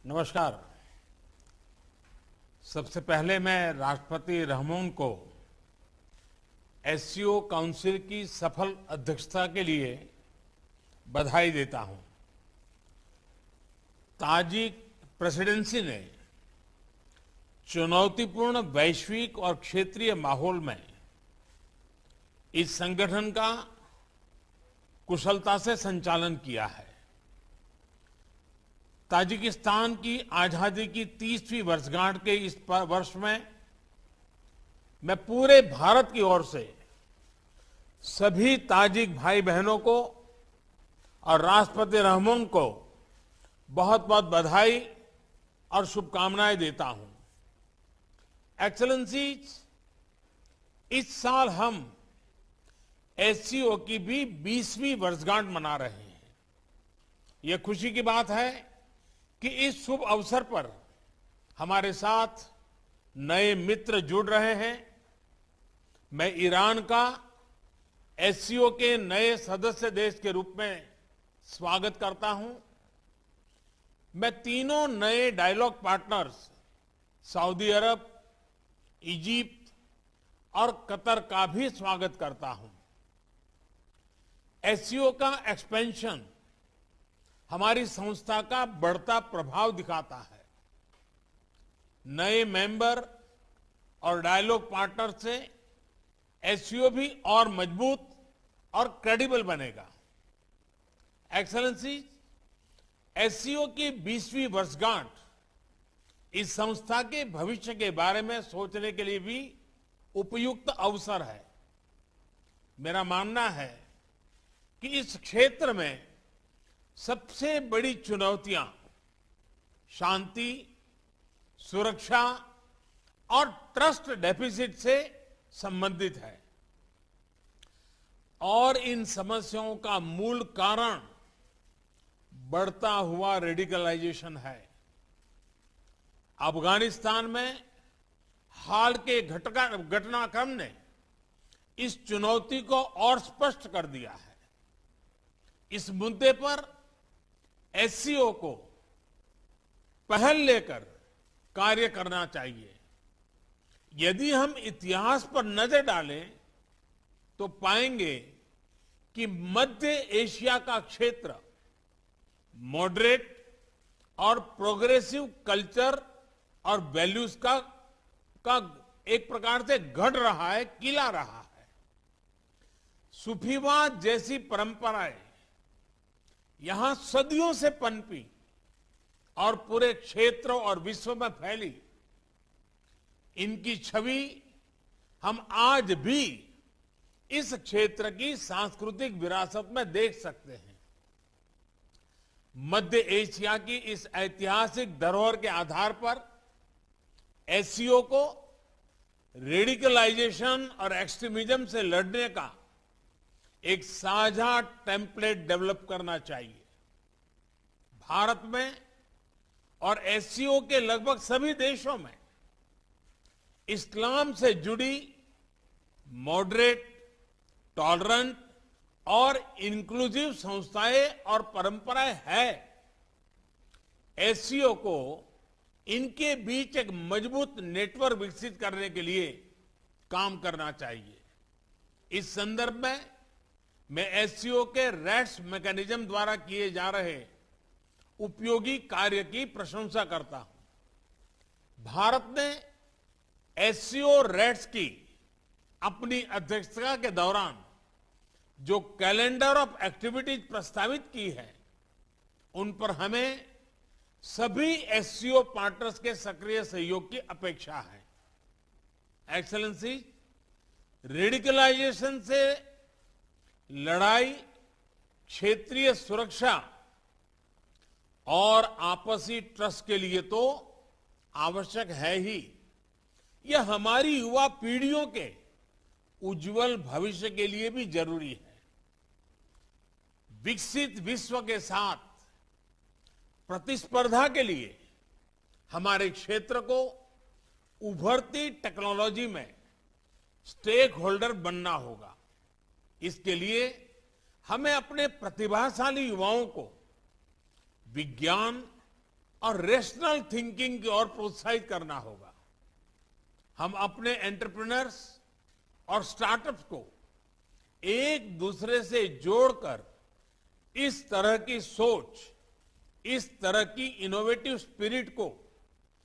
नमस्कार। सबसे पहले मैं राष्ट्रपति रहमोन को एससीओ काउंसिल की सफल अध्यक्षता के लिए बधाई देता हूं। ताजिक प्रेसिडेंसी ने चुनौतीपूर्ण वैश्विक और क्षेत्रीय माहौल में इस संगठन का कुशलता से संचालन किया है। ताजिकिस्तान की आजादी की 30वीं वर्षगांठ के इस वर्ष में मैं पूरे भारत की ओर से सभी ताजिक भाई बहनों को और राष्ट्रपति रहमोन को बहुत बहुत बधाई और शुभकामनाएं देता हूं। एक्सेलेंसीज, इस साल हम एससीओ की भी 20वीं वर्षगांठ मना रहे हैं। यह खुशी की बात है कि इस शुभ अवसर पर हमारे साथ नए मित्र जुड़ रहे हैं। मैं ईरान का एससीओ के नए सदस्य देश के रूप में स्वागत करता हूं। मैं तीनों नए डायलॉग पार्टनर्स सऊदी अरब, इजिप्ट और कतर का भी स्वागत करता हूं। एससीओ का एक्सपेंशन हमारी संस्था का बढ़ता प्रभाव दिखाता है। नए मेंबर और डायलॉग पार्टनर से एससीओ भी और मजबूत और क्रेडिबल बनेगा। एक्सेलेंसी, एससीओ की 20वीं वर्षगांठ इस संस्था के भविष्य के बारे में सोचने के लिए भी उपयुक्त अवसर है। मेरा मानना है कि इस क्षेत्र में सबसे बड़ी चुनौतियां शांति, सुरक्षा और ट्रस्ट डेफिसिट से संबंधित है और इन समस्याओं का मूल कारण बढ़ता हुआ रेडिकलाइजेशन है। अफगानिस्तान में हाल के घटनाक्रम ने इस चुनौती को और स्पष्ट कर दिया है। इस मुद्दे पर एससीओ को पहल लेकर कार्य करना चाहिए। यदि हम इतिहास पर नजर डालें तो पाएंगे कि मध्य एशिया का क्षेत्र मॉडरेट और प्रोग्रेसिव कल्चर और वैल्यूज का एक प्रकार से गढ़ रहा है, किला रहा है। सूफीवाद जैसी परंपराएं यहां सदियों से पनपी और पूरे क्षेत्र और विश्व में फैली। इनकी छवि हम आज भी इस क्षेत्र की सांस्कृतिक विरासत में देख सकते हैं। मध्य एशिया की इस ऐतिहासिक धरोहर के आधार पर एससीओ को रेडिकलाइजेशन और एक्सट्रीमिज्म से लड़ने का एक साझा टेम्पलेट डेवलप करना चाहिए। भारत में और एससीओ के लगभग सभी देशों में इस्लाम से जुड़ी मॉडरेट, टॉलरेंट और इंक्लूसिव संस्थाएं और परंपराएं हैं। एससीओ को इनके बीच एक मजबूत नेटवर्क विकसित करने के लिए काम करना चाहिए। इस संदर्भ में मैं एससीओ के रैट्स मैकेनिज्म द्वारा किए जा रहे उपयोगी कार्य की प्रशंसा करता हूं। भारत ने एससीओ रैट्स की अपनी अध्यक्षता के दौरान जो कैलेंडर ऑफ एक्टिविटीज प्रस्तावित की है, उन पर हमें सभी एससीओ पार्टनर्स के सक्रिय सहयोग की अपेक्षा है। एक्सेलेंसी, रेडिकलाइजेशन से लड़ाई क्षेत्रीय सुरक्षा और आपसी ट्रस्ट के लिए तो आवश्यक है ही। यह हमारी युवा पीढ़ियों के उज्जवल भविष्य के लिए भी जरूरी है। विकसित विश्व के साथ प्रतिस्पर्धा के लिए हमारे क्षेत्र को उभरती टेक्नोलॉजी में स्टेक होल्डर बनना होगा। इसके लिए हमें अपने प्रतिभाशाली युवाओं को विज्ञान, और रेशनल थिंकिंग की ओर प्रोत्साहित करना होगा। हम अपने एंटरप्रेन्योर्स और स्टार्टअप्स को एक दूसरे से जोड़कर इस तरह की सोच, इस तरह की इनोवेटिव स्पिरिट को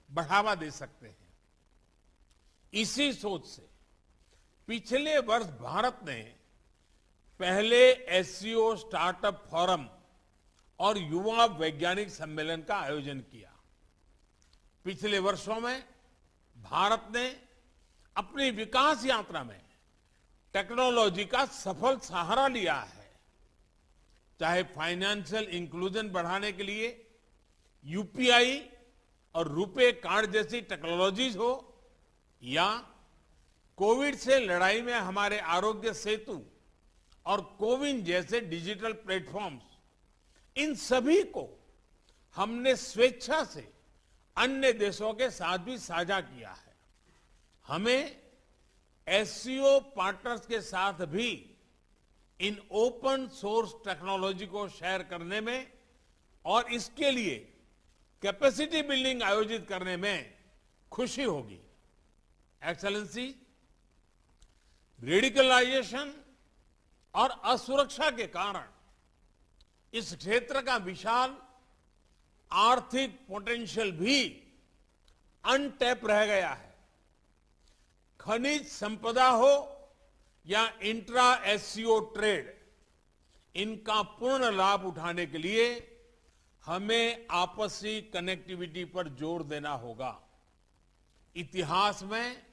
बढ़ावा दे सकते हैं। इसी सोच से पिछले वर्ष भारत ने पहले एससीओ स्टार्टअप फोरम और युवा वैज्ञानिक सम्मेलन का आयोजन किया। पिछले वर्षों में भारत ने अपनी विकास यात्रा में टेक्नोलॉजी का सफल सहारा लिया है। चाहे फाइनेंशियल इंक्लूजन बढ़ाने के लिए यूपीआई और रुपे कार्ड जैसी टेक्नोलॉजीज हो, या कोविड से लड़ाई में हमारे आरोग्य सेतु और कोविन जैसे डिजिटल प्लेटफॉर्म्स, इन सभी को हमने स्वेच्छा से अन्य देशों के साथ भी साझा किया है। हमें एससीओ पार्टनर्स के साथ भी इन ओपन सोर्स टेक्नोलॉजी को शेयर करने में और इसके लिए कैपेसिटी बिल्डिंग आयोजित करने में खुशी होगी। एक्सेलेंसी, रेडिकलाइजेशन और असुरक्षा के कारण इस क्षेत्र का विशाल आर्थिक पोटेंशियल भी अनटैप रह गया है। खनिज संपदा हो या इंट्रा एससीओ ट्रेड, इनका पूर्ण लाभ उठाने के लिए हमें आपसी कनेक्टिविटी पर जोर देना होगा। इतिहास में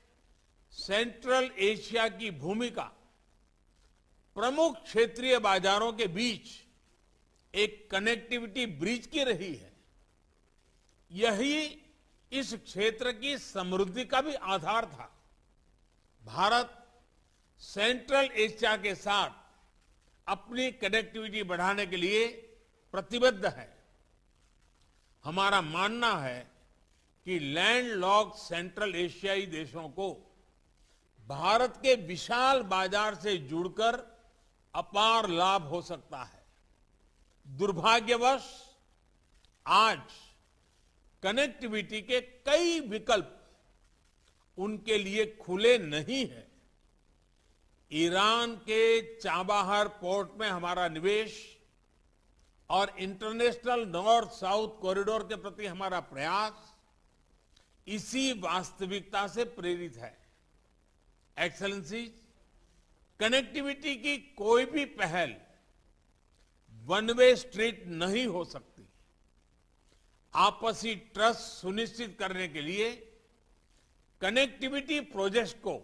सेंट्रल एशिया की भूमिका प्रमुख क्षेत्रीय बाजारों के बीच एक कनेक्टिविटी ब्रिज की रही है। यही इस क्षेत्र की समृद्धि का भी आधार था। भारत सेंट्रल एशिया के साथ अपनी कनेक्टिविटी बढ़ाने के लिए प्रतिबद्ध है। हमारा मानना है कि लैंडलॉक्ड सेंट्रल एशियाई देशों को भारत के विशाल बाजार से जुड़कर अपार लाभ हो सकता है। दुर्भाग्यवश आज कनेक्टिविटी के कई विकल्प उनके लिए खुले नहीं हैं। ईरान के चाबाहार पोर्ट में हमारा निवेश और इंटरनेशनल नॉर्थ साउथ कॉरिडोर के प्रति हमारा प्रयास इसी वास्तविकता से प्रेरित है। एक्सेलेंसी, कनेक्टिविटी की कोई भी पहल वन वे स्ट्रीट नहीं हो सकती। आपसी ट्रस्ट सुनिश्चित करने के लिए कनेक्टिविटी प्रोजेक्ट को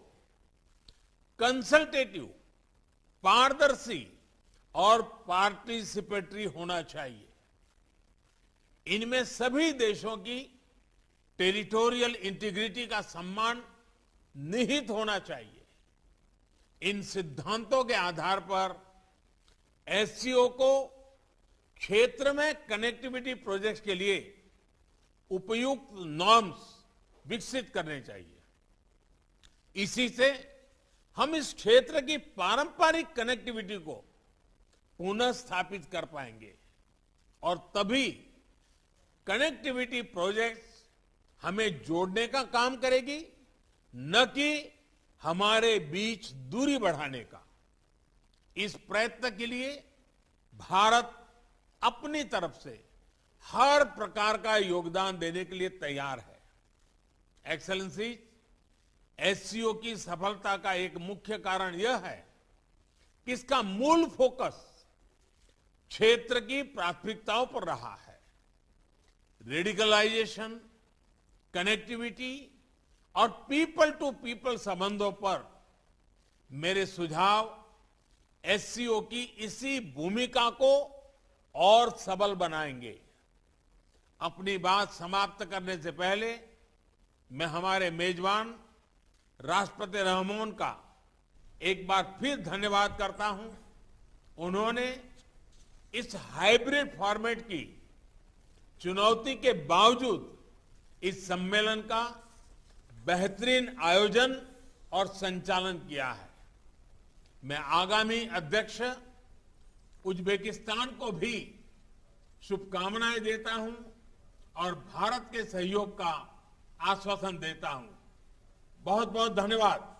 कंसल्टेटिव, पारदर्शी और पार्टिसिपेटरी होना चाहिए। इनमें सभी देशों की टेरिटोरियल इंटीग्रिटी का सम्मान निहित होना चाहिए। इन सिद्धांतों के आधार पर एससीओ को क्षेत्र में कनेक्टिविटी प्रोजेक्ट्स के लिए उपयुक्त नॉर्म्स विकसित करने चाहिए। इसी से हम इस क्षेत्र की पारंपरिक कनेक्टिविटी को पुनः स्थापित कर पाएंगे और तभी कनेक्टिविटी प्रोजेक्ट्स हमें जोड़ने का काम करेगी, न कि हमारे बीच दूरी बढ़ाने का। इस प्रयत्न के लिए भारत अपनी तरफ से हर प्रकार का योगदान देने के लिए तैयार है। एक्सेलेंसी, एससीओ की सफलता का एक मुख्य कारण यह है कि इसका मूल फोकस क्षेत्र की प्राथमिकताओं पर रहा है। रेडिकलाइजेशन, कनेक्टिविटी और पीपल टू पीपल संबंधों पर मेरे सुझाव एससीओ की इसी भूमिका को और सबल बनाएंगे। अपनी बात समाप्त करने से पहले मैं हमारे मेजबान राष्ट्रपति रहमोन का एक बार फिर धन्यवाद करता हूं। उन्होंने इस हाइब्रिड फॉर्मेट की चुनौती के बावजूद इस सम्मेलन का बेहतरीन आयोजन और संचालन किया है। मैं आगामी अध्यक्ष उज्बेकिस्तान को भी शुभकामनाएं देता हूं और भारत के सहयोग का आश्वासन देता हूं। बहुत बहुत धन्यवाद।